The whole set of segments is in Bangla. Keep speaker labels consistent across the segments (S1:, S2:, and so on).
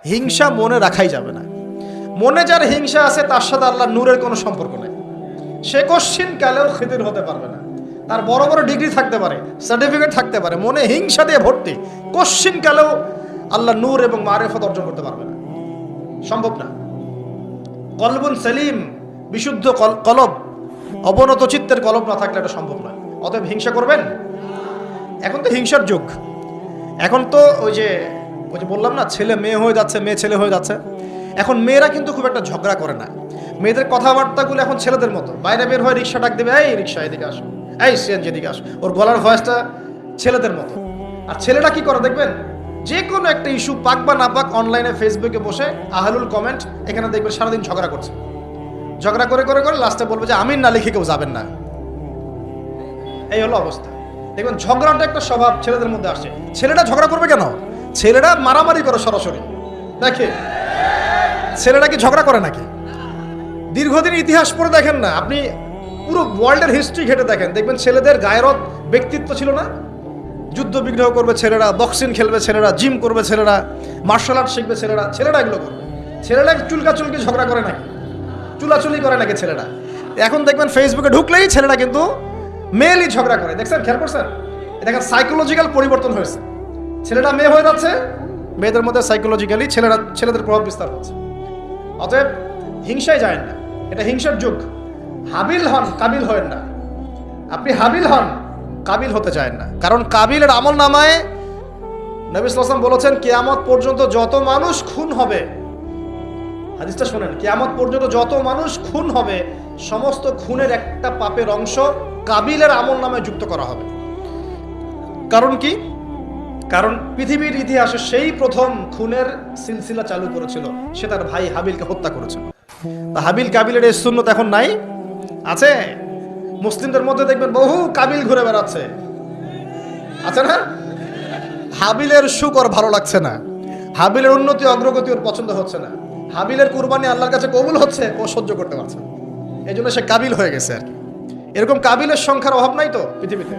S1: হিংসা মনে রাখাই যাবে না। মনে যার হিংসা আছে তার সাথে আল্লাহর নূরের কোনো সম্পর্ক নেই। সে কোশ্চিন কালেও খিদির হতে পারবে না। তার বড় বড় ডিগ্রি থাকতে পারে, সার্টিফিকেট থাকতে পারে, মনে হিংসা দিয়ে ভর্তি, কোশ্চিন কালেও আল্লাহর নূর এবং মারিফত অর্জন করতে পারবে না, সম্ভব না। কলবুন সেলিম, বিশুদ্ধ কলব, অবনত চিত্তের কলব না থাকলে এটা সম্ভব নয়। অতএব হিংসা করবেন। এখন তো হিংসার যুগ। এখন তো ওই যে বললাম না, ছেলে মেয়ে হয়ে যাচ্ছে, মেয়ে ছেলে হয়ে যাচ্ছে। এখন মেয়েরা কিন্তু খুব একটা ঝগড়া করে না। মেয়েদের কথাবার্তাগুলো এখন ছেলেদের মতো। বাইরে বের হয়ে রিক্সা ডাক দেবে, এই রিক্সা এদিকে আসো, এই সিএনজি এদিকে আসো। ওর গলার ভয়েসটা ছেলেদের মতো। আর ছেলেরা কি করে দেখবেন, যে কোনো একটা ইস্যু পাক বা না পাক, অনলাইনে ফেসবুকে বসে আহলুল কমেন্ট, এখানে দেখবেন সারাদিন ঝগড়া করছে। ঝগড়া করে করে করে লাস্টে বলবে যে আমিন না লিখে কেউ যাবেন না। এই হলো অবস্থা। দেখবেন ঝগড়াটা একটা স্বভাব ছেলেদের মধ্যে আসে। ছেলেরা ঝগড়া করবে কেন? ছেলেরা মারামারি করে সরাসরি। দেখে ছেলেরা কি ঝগড়া করে নাকি? দীর্ঘদিন ইতিহাস পড়ে দেখেন না আপনি, পুরো ওয়ার্ল্ডের হিস্ট্রি ঘেটে দেখেন, দেখবেন ছেলেদের গায়রত, ব্যক্তিত্ব ছিল না? যুদ্ধ বিগ্রহ করবে ছেলেরা, বক্সিং খেলবে ছেলেরা, জিম করবে ছেলেরা, মার্শাল আর্ট শিখবে ছেলেরা। ছেলেরা এগুলো করবে। ছেলেরা চুলকাচুলকি ঝগড়া করে নাকি? চুলাচুলি করে নাকি ছেলেরা? এখন দেখবেন ফেসবুকে ঢুকলেই ছেলেরা কিন্তু মেয়েলি ঝগড়া করে। দেখছেন, খেয়াল করছেন? দেখেন সাইকোলজিক্যাল পরিবর্তন হয়েছে। ছেলেরা মেয়ে হয়ে যাচ্ছে, মেয়েদের মধ্যে সাইকোলজিক্যালি ছেলেদের প্রভাব বিস্তার হচ্ছে। অতএব হিংসায় যায় না, এটা হিংসার যুগ। হাবিল হন, কাবিল হয়েন না। আপনি হাবিল হন, কাবিল হতে চায় না। কারণ কাবিলের আমল নামায় নবী সাল্লাল্লাহু আলাইহি ওয়াসাল্লাম বলেছেন, কিয়ামত পর্যন্ত যত মানুষ খুন হবে, হাদিসটা শোনেন, কিয়ামত পর্যন্ত যত মানুষ খুন হবে, সমস্ত খুনের একটা পাপের অংশ কাবিলের আমল নামায় যুক্ত করা হবে। কারণ কি? কারণ পৃথিবীর ইতিহাসে সেই প্রথম খুনের সিলসিলা চালু করেছিল, সে তার ভাই হাবিলকে হত্যা করেছিল। তা হাবিল কাবিলের এই সুন্নত এখন নাই? আছে। মুসলিমদের মধ্যে দেখবেন বহু কাবিল ঘুরে বেড়াচ্ছে, আছে না? হাবিলের সুখ ওর ভালো লাগছে না, হাবিলের উন্নতি অগ্রগতি ওর পছন্দ হচ্ছে না, হাবিলের কুরবানি আল্লাহর কাছে কবুল হচ্ছে, ও সহ্য করতে পারছে না। এই জন্য সে কাবিল হয়ে গেছে আর কি। এরকম কাবিলের সংখ্যার অভাব নাই তো পৃথিবীতে।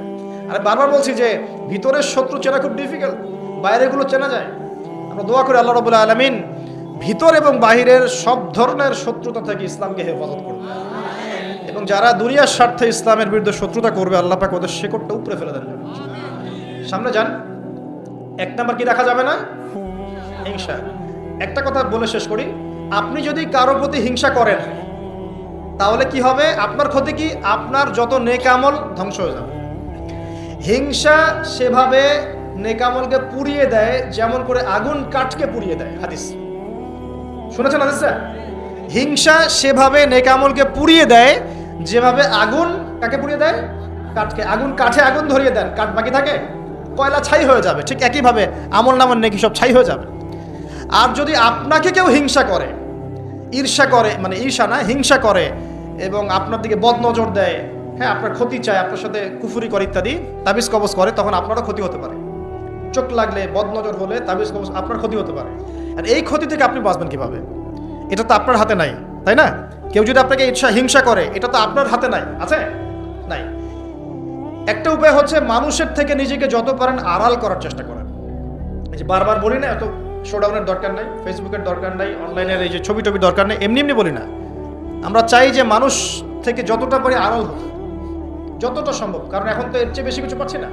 S1: আর বারবার বলছি যে ভিতরের শত্রু চেনা খুব ডিফিকাল্ট, বাইরেগুলো চেনা যায়। আমরা দোয়া করি আল্লাহ রাব্বুল আলামিন ভিতর এবং বাহিরের সব ধরনের শত্রুতা থেকে ইসলামকে হেফাজত করবে, এবং যারা দুনিয়ার স্বার্থে ইসলামের বিরুদ্ধে শত্রুতা করবে, আল্লাহ পাক ওদের শেকড়টা উপরে ফেলে দেন। সামনে যান। এক নাম্বার কি রাখা যাবে না? হিংসা। একটা কথা বলে শেষ করি, আপনি যদি কারোর প্রতি হিংসা করেন তাহলে কি হবে? আপনার ক্ষতি কি? আপনার যত নেক আমল ধ্বংস হয়ে যাবে। হিংসা সেভাবে নেক আমলকে পুড়িয়ে দেয় যেমন করে আগুন কাঠকে পুড়িয়ে দেয়। হাদিস শুনেছেন হাদিসটা? হিংসা সেভাবে নেক আমলকে পুড়িয়ে দেয় যেভাবে আগুন কাকে পুড়িয়ে দেয়? কাঠকে। আগুন কাঠে আগুন ধরিয়ে দেন, কাঠ বাকি থাকে, কয়লা ছাই হয়ে যাবে। ঠিক একইভাবে আমল নামার নেকি সব ছাই হয়ে যাবে। আর যদি আপনাকে কেউ হিংসা করে, ঈর্ষা করে, মানে ঈর্ষা না, হিংসা করে, এবং আপনার দিকে বদনজর দেয়, হ্যাঁ, আপনার ক্ষতি চায়, আপনার সাথে কুফুরি করে ইত্যাদি, তাবিজ কবজ করে, তখন আপনারও ক্ষতি হতে পারে। চোখ লাগলে, বদনজর হলে, তাবিজ কবজ, আপনার ক্ষতি হতে পারে। আর এই ক্ষতি থেকে আপনি বাঁচবেন কিভাবে? এটা তো আপনার হাতে নাই, তাই না? কেউ যদি আপনাকে হিংসা করে, এটা তো আপনার হাতে নাই, আছে? নাই। একটা উপায় হচ্ছে মানুষের থেকে নিজেকে যত পারেন আড়াল করার চেষ্টা করেন। এই যে বারবার বলি না, এত শোডাউনের দরকার নাই, ফেসবুকের দরকার নাই, অনলাইনের এই যে ছবি টবি দরকার নেই, এমনি এমনি বলি না। আমরা চাই যে মানুষ থেকে যতটা পারি আড়াল হতে, যতটা সম্ভব। কারণ এখন তো এর চেয়ে বেশি কিছু পাচ্ছি না,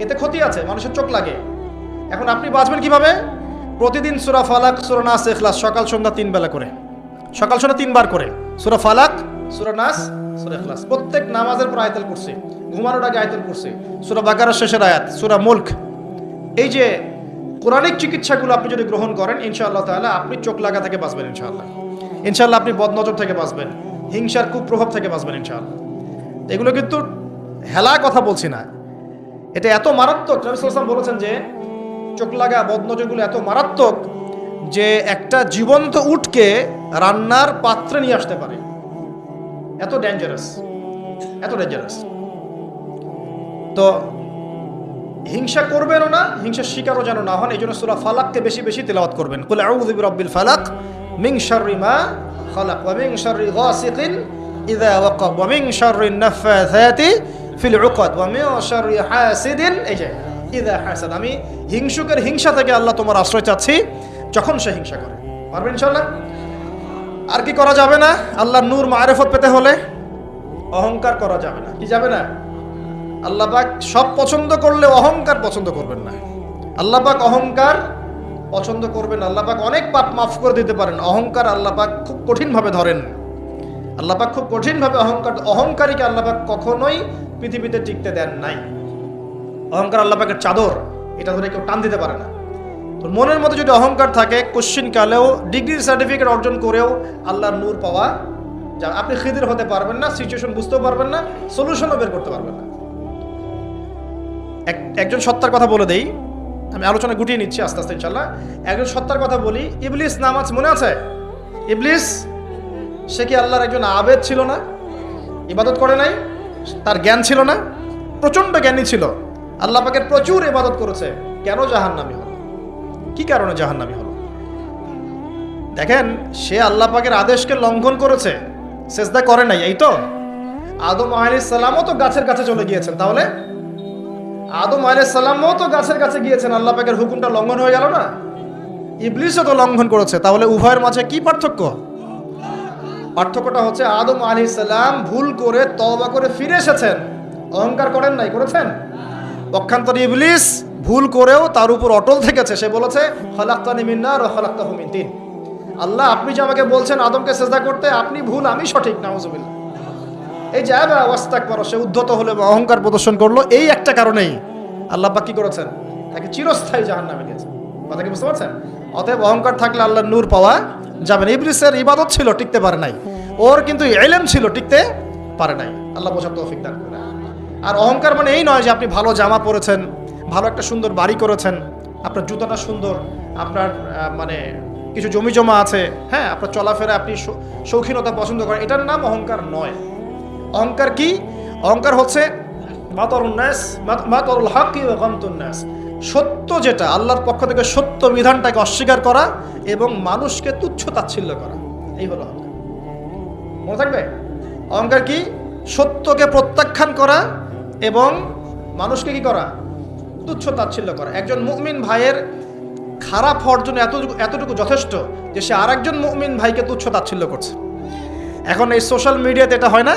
S1: এতে ক্ষতি আছে, মানুষের চোখ লাগে। এখন আপনি বাঁচবেন কিভাবে? প্রতিদিন সূরা ফালাক, সূরা নাস, ইখলাস সকাল সন্ধ্যা 3 বেলা করে, সকাল সন্ধ্যা 3 বার করে সূরা ফালাক, সূরা নাস, সূরা ইখলাস। প্রত্যেক নামাজের পর আয়াতুল কুরসি, ঘুমানোর আগে আয়াতুল কুরসি, সূরা বাকারার শেষের আয়াত, সূরা মুলক। এই যে কোরআনিক চিকিৎসাগুলো আপনি যদি গ্রহণ করেন, ইনশাআল্লাহ তাআলা আপনি চোখ লাগা থেকে বাঁচবেন। ইনশাআল্লাহ ইনশাআল্লাহ আপনি বদনজর থেকে বাঁচবেন, হিংসার কুপ্রভাব থেকে বাঁচবেন ইনশাআল্লাহ। এগুলো কিন্তু হেলা কথা বলছি না, এটা এত মারাত্মক। নবী সাল্লাল্লাহু আলাইহি ওয়াসাল্লাম বলেছেন যে চোখ লাগা বদনজরগুলো এত মারাত্মক যে একটা জীবন্ত উটকে রান্নার পাত্রে নিয়ে আসতে পারে। এত ডেঞ্জারাস, এত ডেঞ্জারাস। তো হিংসা করবেনও না, হিংসার শিকারও যেন না হন। এই জন্য সূরা ফালাককে বেশি বেশি তিলাওয়াত করবেন। কুল আউযু বিরাব্বিল ফালাক মিন শাররি মা খালাক ওয়া মিন শাররি গাসিকিন ইযা ওয়াকাব ওয়া মিন শাররিন নাফাসাতি ফিল উকাদ ওয়া মিন শাররি হাসিদিন, এই যে ইযা হাসাদ। আমি হিংসুকের হিংসা থেকে আল্লাহ তোমার আশ্রয় চাচ্ছি, যখন সে হিংসা করে। পারবেন ইনশাআল্লাহ? আর কি করা যাবে না আল্লাহর নূর মারিফত পেতে হলে? অহংকার করা যাবে না। কি যাবে না? আল্লাহ পাক সব পছন্দ করলে অহংকার পছন্দ করবেন না। আল্লাহ পাক অহংকার পছন্দ করবেন। আল্লাহ পাক অনেক পাপ মাফ করে দিতে পারেন, অহংকার আল্লাহ পাক খুব কঠিনভাবে ধরেন। আল্লাহ পাক খুব কঠিনভাবে অহংকারীকে আল্লাহ পাক কখনোই পৃথিবীতে টিকতে দেন নাই। অহংকার আল্লাহ পাকের চাদর, এটা ধরে কেউ টান দিতে পারে না। তো মনের মধ্যে যদি অহংকার থাকে, কোশ্চিন কালেও ডিগ্রির সার্টিফিকেট অর্জন করেও আল্লাহর নূর পাওয়া যায়। আপনি খিদির হতে পারবেন না, সিচুয়েশন বুঝতেও পারবেন না, সলিউশনও বের করতে পারবেন না। একজন সত্তার কথা বলে দেই, আমি আলোচনা গুটিয়ে নিচ্ছি আস্তে আস্তে ইনশাল্লাহ। একজন সত্তার কথা বলি, ইবলিস নাম আছে, মনে আছে? ইবলিস, সে কি আল্লাহর একজন আবেদ ছিল না? ইবাদত করে নাই? তার জ্ঞান ছিল না? প্রচন্ড জ্ঞানী ছিল, আল্লাহ পাকের প্রচুর ইবাদত করেছে। কেন জাহান্নামী হলো? কি কারণে জাহান্নামী হলো? দেখেন, সে আল্লাহ পাকের আদেশকে লঙ্ঘন করেছে, সেজদা করে নাই। এই তো আদম আলাইহিস সালামও তো গাছের কাছে চলে গিয়েছেন, তাহলে আদম আলাইহিস সালামও তো গাছের কাছে গিয়েছেন, আল্লাহ পাকের হুকুমটা লঙ্ঘন হয়ে গেল না? ইবলিসও তো লঙ্ঘন করেছে, তাহলে উভয়ের মাঝে কি পার্থক্য? পার্থক্যটা হচ্ছে আদম আলাইহিস সালাম ভুল করে তওবা করে ফিরে এসেছেন, অহংকার করেন নাই, করেছেন? পক্ষান্তরে ইবলিস ভুল করেও তার উপর অটল থেকেছে। সে বলেছে, খালাকতানি মিন নার ওয়া খালাকতাহু মিন তিন। আল্লাহ, আপনি যে আমাকে বলছেন আদমকে সিজদা করতে, আপনি ভুল, আমি সঠিক। নাউজুবিল্লাহ। এই যে ওয়াস্তাকবার, সে উদ্ধত হলো এবং অহংকার প্রদর্শন করলো। এই একটা কারণেই আল্লাহ পাক কি করেছেন? তাকে চিরস্থায়ী জাহান্নামে দিয়েছেন। কথা কি বুঝতে পারছেন? অতএব অহংকার থাকলে আল্লাহর নূর পাওয়া যাবে না। ইবলিসের ইবাদত ছিল, টিকতে পারে নাই। ওর কিন্তু ইলম ছিল, টিকতে পারে নাই। আল্লাহ বোঝার তৌফিক দান করেন। আর অহংকার মানে এই নয় যে আপনি ভালো জামা পরেছেন, ভালো একটা সুন্দর বাড়ি করেছেন, আপনার জুতাটা সুন্দর, আপনার মানে কিছু জমি জমা আছে, হ্যাঁ, আপনার চলাফেরা আপনি শৌখিনতা পছন্দ করেন, এটার নাম অহংকার নয়। অহংকার কি? অহংকার হচ্ছে মাতারুল হাক্কি ওয়া গামতুন নাস, সত্য যেটা আল্লাহর পক্ষ থেকে, সত্য বিধানটাকে অস্বীকার করা এবং মানুষকে তুচ্ছ তাচ্ছিল্য করা, এই হলো অহংকার। মনে থাকবে? অহংকার কি? সত্যকে প্রত্যাখ্যান করা এবং মানুষকে কি করা? তুচ্ছ তাচ্ছিল্য করা। একজন মুমিন ভাইয়ের খারাপ হওয়ার জন্য এতটুকু যথেষ্ট যে সে আর একজন মুমিন ভাইকে তুচ্ছ তাচ্ছিল্য করছে। এখন এই সোশ্যাল মিডিয়াতে এটা হয় না?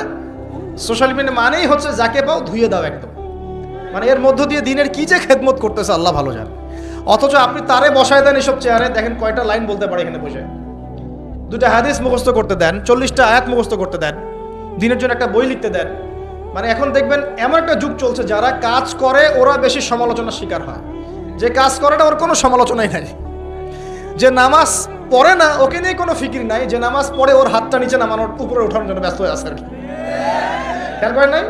S1: সোশ্যাল মিডিয়া মানেই হচ্ছে যাকে পাও ধুয়ে দাও একদম, মানে এর মধ্য দিয়ে দিনের কি যে খেদমত করতেছে আল্লাহ ভালো জানে। অথচ আপনি তারে বসায় দেন এসব চেয়ারে, দেখেন কয়টা লাইন বলতে পারে এখানে বসে, দুটা হাদিস মুখস্থ করতে দেন, 40টা আয়াত মুখস্থ করতে দেন, দিনের জন্য একটা বই লিখতে দেন। মানে এখন দেখবেন এমন একটা যুগ চলছে, যারা কাজ করে ওরা বেশি সমালোচনার শিকার হয়। যে কাজ করে না ওর কোনো সমালোচনাই নাই। যে নামাজ পড়ে না ওকে নিয়ে কোনো ফিকির নাই, যে নামাজ পড়ে ওর হাতটা নিচে নামানোর উপরে ওঠানোর জন্য ব্যস্ত হয়ে আছে আর কি। খেয়াল করেন নাই?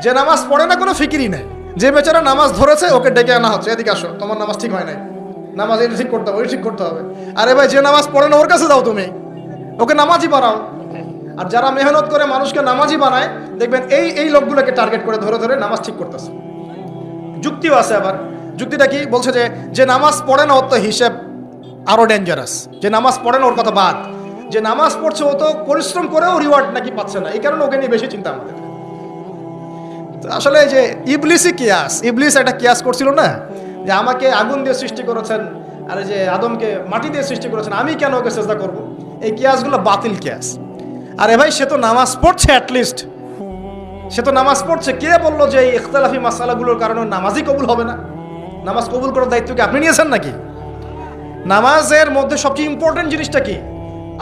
S1: যে নামাজ পড়ে না কোনো ফিকিরই নাই, যে বেচারা নামাজ ধরেছে ওকে ডেকে আনা হচ্ছে, এদিকে আসো, তোমার নামাজ ঠিক হয় নাই, নামাজ এই ঠিক করতে হবে, ওই ঠিক করতে হবে। আরে ভাই, যে নামাজ পড়ে না ওর কাছে যাও, তুমি ওকে নামাজই বানাও। আর যারা মেহনত করে মানুষকে নামাজই বানায়, দেখবেন এই লোকগুলোকে টার্গেট করে ধরে ধরে নামাজ ঠিক করতেছে। যুক্তিও আছে আবার। যুক্তিটা কি বলছে? যে নামাজ পড়ে না ওর তো হিসেব আরো ডেঞ্জারাস। যে নামাজ পড়ে না ওর কথা বাদ, যে নামাজ পড়ছে ও তো পরিশ্রম করেও রিওয়ার্ড নাকি পাচ্ছে না, এই কারণে ওকে নিয়ে বেশি চিন্তা আমাদের। আসলে যে ইবলিসই কিয়াস, ইবলিস একটা কিয়াস করছিল না, যে আমাকে আগুন দিয়ে সৃষ্টি করেছেন, আর যে আদমকে মাটি দিয়ে সৃষ্টি করেছেন, আমি কেন ওকে সেজদা করব? এই কিয়াসগুলো বাতিল কিয়াস। আরে ভাই, সে তো নামাজ পড়ছে, অ্যাটলিস্ট সে তো নামাজ পড়ছে। কে বললো যে এই ইখতিলাফি মাসালাগুলোর কারণে নামাজই কবুল হবে না? নামাজ কবুল করার দায়িত্ব কি আপনি নিয়েছেন নাকি? নামাজের মধ্যে সবচেয়ে ইম্পর্টেন্ট জিনিসটা কি?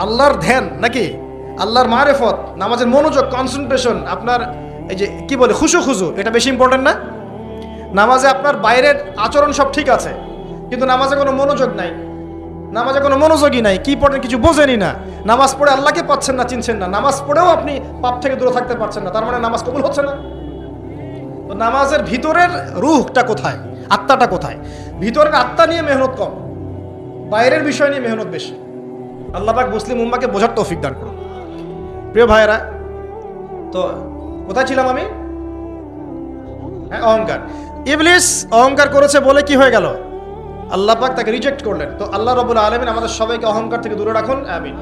S1: আল্লাহর ধ্যান নাকি আল্লাহর মারিফত? নামাজের মনোযোগ, কনসেন্ট্রেশন, আপনার এই যে কি বলে খুশু, এটা বেশি ইম্পর্টেন্ট না? নামাজে আপনার বাইরের আচরণ সব ঠিক আছে, কিন্তু নামাজে কোনো মনোযোগ নাই, নামাজে কোনো মনোযোগই নাই, কি পড়েন কিছু বোঝেনই না, নামাজ পড়ে আল্লাহকে পাচ্ছেন না, চিনছেন না, নামাজ পড়েও আপনি পাপ থেকে দূরে থাকতে পারছেন না, তার মানে নামাজ কবুল হচ্ছে না। তো নামাজের ভিতরের রুহটা কোথায়, আত্মাটা কোথায়? ভিতরের আত্মা নিয়ে মেহনত কম, বাইরের বিষয় নিয়ে মেহনত বেশি। আল্লাহ পাক মুসলিম উম্মাহকে বোঝার তৌফিক দান করুন। প্রিয় ভাইয়েরা, তো কোথায় ছিলাম আমি? হ্যাঁ, অহংকার। ইবলিস অহংকার করেছে বলে কি হয়ে গেল? আল্লাহ পাক তাকে রিজেক্ট করলেন। তো আল্লাহ রাব্বুল আলামিন আমাদের সবাইকে অহংকার থেকে দূরে রাখুন, আমিন।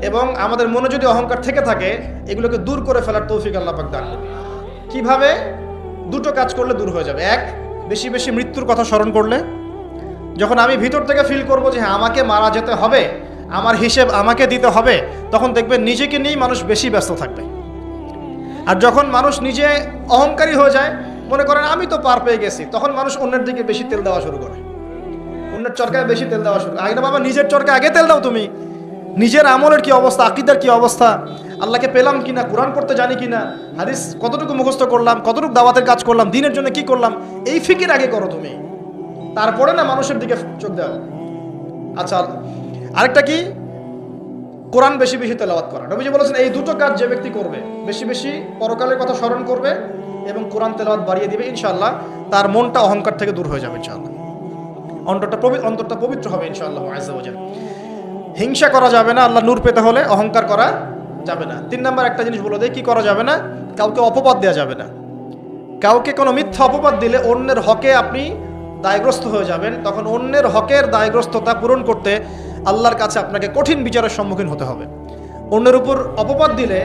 S1: এবং আমাদের মনে যদি অহংকার থেকে থাকে, এগুলোকে দূর করে ফেলার তৌফিক আল্লাহ পাক দান করুন। কিভাবে? দুটো কাজ করলে দূর হয়ে যাবে। এক, বেশি বেশি মৃত্যুর কথা স্মরণ করলে। যখন আমি ভিতর থেকে ফিল করব যে হ্যাঁ আমাকে মারা যেতে হবে, আমার হিসেব আমাকে দিতে হবে, তখন দেখবেন নিজেকে নিয়েই মানুষ বেশি ব্যস্ত থাকবে। আর যখন মানুষ নিজে অহংকারী হয়ে যায়, মনে করেন আমি তো পার পেয়ে গেছি, তখন মানুষ অন্যের দিকে বেশি তেল দেওয়া শুরু করে, অন্যের চরকায় বেশি তেল দেওয়া শুরু করে। আগে না বাবা, নিজের চরকায় আগে তেল দাও তুমি। নিজের আমলের কি অবস্থা, আকীদার কি অবস্থা, আল্লাহকে পেলাম কিনা, কোরআন পড়তে জানি কিনা, হাদিস কতটুকু মুখস্থ করলাম, কতটুকু দাওয়াতের কাজ করলাম, দিনের জন্য কি করলাম, এই ফিকির আগে করো তুমি, তারপরে না মানুষের দিকে চোখ দাও। আচ্ছা, আরেকটা কি, কোরআন বেশি বেশি তেলাওয়াত করা। নবীজি বলেছেন এই দুটো কাজ যে ব্যক্তি করবে, বেশি বেশি পরকালের কথা স্মরণ করবে এবং কোরআন তেলাওয়াত বাড়িয়ে দিবে, ইনশাআল্লাহ তার মনটা অহংকার থেকে দূর হয়ে যাবে, ইনশাআল্লাহ অন্তরটা পবিত্র হবে ইনশাআল্লাহ আযজা ওয়া জাল। হিংসা করা যাবে না, আল্লাহ নূর পেতে হলে অহংকার করা যাবে না। 3 নাম্বার একটা জিনিস বলে দেয়, কি করা যাবে না, কাউকে অপবাদ দেওয়া যাবে না। কাউকে কোনো মিথ্যা অপবাদ দিলে অন্যের হকে আপনি দায়গ্রস্ত হয়ে যাবেন, তখন অন্যের হকের দায়গ্রস্ততা পূরণ করতে আল্লাহর কাছে আপনাকে কঠিন বিচারের সম্মুখীন হতে হবে। অন্যের উপর অপবাদ দিলে,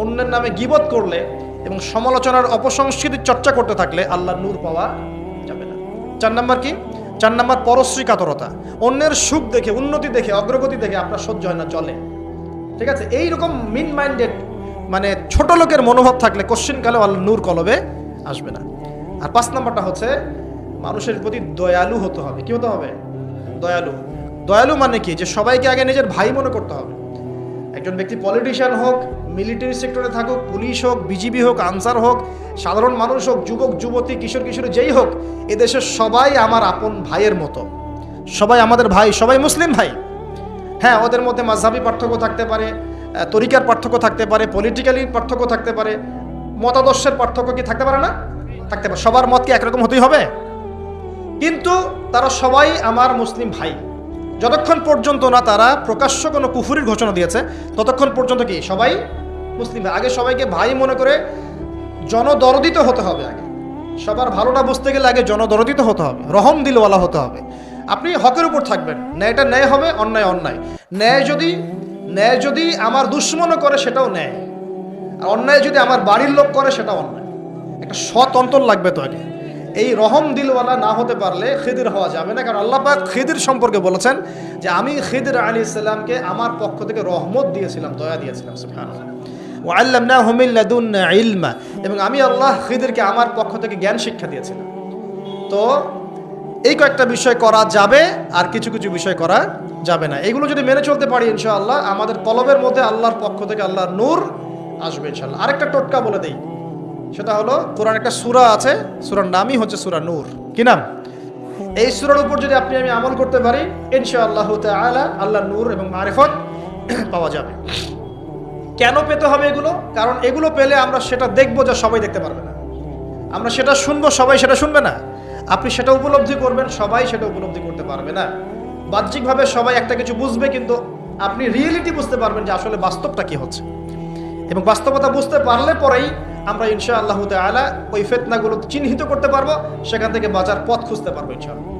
S1: অন্যের নামে গীবত করলে এবং সমালোচনার অপসংস্কৃতির চর্চা করতে থাকলে আল্লাহর নূর পাওয়া যাবে না। 4 নাম্বার কি, 4 নাম্বার পরশ্রী কাতরতা। অন্যের সুখ দেখে, উন্নতি দেখে, অগ্রগতি দেখে আপনার সহ্য হয় না, চলে, ঠিক আছে। এইরকম মিন মাইন্ডেড মানে ছোট লোকের মনোভাব থাকলে কোশ্চিনকালে আল্লাহ নূর কলবে আসবে না। আর 5 নাম্বারটা হচ্ছে মানুষের প্রতি দয়ালু হতে হবে। কি হতে হবে, দয়ালু। দয়ালু মানে কি, যে সবাইকে আগে নিজের ভাই মনে করতে হবে। একজন ব্যক্তি পলিটিশিয়ান হোক, মিলিটারি সেক্টরে থাকুক, পুলিশ হোক, বিজিবি হোক, আনসার হোক, সাধারণ মানুষ হোক, যুবক যুবতী, কিশোর কিশোরী যেই হোক, এদেশের সবাই আমার আপন ভাইয়ের মতো, সবাই আমাদের ভাই, সবাই মুসলিম ভাই। হ্যাঁ, ওদের মধ্যে মাযহাবী পার্থক্য থাকতে পারে, তরিকার পার্থক্য থাকতে পারে, পলিটিক্যালি পার্থক্য থাকতে পারে, মতাদর্শের পার্থক্য কি থাকতে পারে না, থাকতে পারে। সবার মত কি একরকম হতেই হবে, কিন্তু তারা সবাই আমার মুসলিম ভাই। যতক্ষণ পর্যন্ত না তারা প্রকাশ্য কোনো কুফরির ঘোষণা দিয়েছে, ততক্ষণ পর্যন্ত কি সবাই মুসলিম ভাই। আগে সবাইকে ভাই মনে করে জনদরদিত হতে হবে। আগে সবার ভালোটা বুঝতে গেলে আগে জনদরদিত হতে হবে, রহম দিলওয়ালা হতে হবে। আপনি হকের উপর থাকবেন, ন্যায়টা ন্যায় হবে, অন্যায় অন্যায়। ন্যায় যদি আমার দুশ্মনও করে সেটাও ন্যায়, আর অন্যায় যদি আমার বাড়ির লোক করে সেটাও অন্যায়। একটা সৎ অন্তর লাগবে তো আগে। এই রহম দিলওয়ালা না হতে পারলে খিদির হওয়া যাবে না। কারণ আল্লাহ পাক খিদির সম্পর্কে বলেছেন যে আমি খিদির আলাইহিস সালামকে আমার পক্ষ থেকে রহমত দিয়েছিলাম, দয়া দিয়েছিলাম, সুবহানাল্লাহ। ওয়া আল্লামনাহু মিন লাদুন্না ইলমা, এবং আমি আল্লাহ খিদিরকে আমার পক্ষ থেকে জ্ঞান শিক্ষা দিয়েছিলাম। তো এই কয়েকটা বিষয় করা যাবে, আর কিছু কিছু বিষয় করা যাবে না। এগুলো যদি মেনে চলতে পারি ইনশাআল্লাহ আমাদের কলবের মধ্যে আল্লাহর পক্ষ থেকে আল্লাহর নূর আসবে ইনশাআল্লাহ। আরেকটা টোটকা বলে দেই, সেটা হলো কোরআন একটা সূরা আছে, সূরার নামই হচ্ছে সূরা নূর। কি নাম? এই সূরার উপর যদি আপনি আমি আমল করতে পারি ইনশাআল্লাহ তাআলা আল্লাহর নূর এবং মারিফত পাওয়া যাবে। কেন পেতে হবে এগুলো? কারণ এগুলো পেলে আমরা সেটা দেখবো যা সবাই দেখতে পারবে না, আমরা সেটা শুনবো সবাই সেটা শুনবে না, আপনি সেটা উপলব্ধি করবেন সবাই সেটা উপলব্ধি করতে পারবে না। বাহ্যিকভাবে সবাই একটা কিছু বুঝবে, কিন্তু আপনি রিয়েলিটি বুঝতে পারবেন যে আসলে বাস্তবটা কি হচ্ছে। এবং বাস্তবতা বুঝতে পারলে পরেই আমরা ইনশাআল্লাহ তাআলা ওই ফিতনাগুলো চিহ্নিত করতে পারবো, সেখান থেকে বাঁচার পথ খুঁজতে পারবো ইনশাআল্লাহ।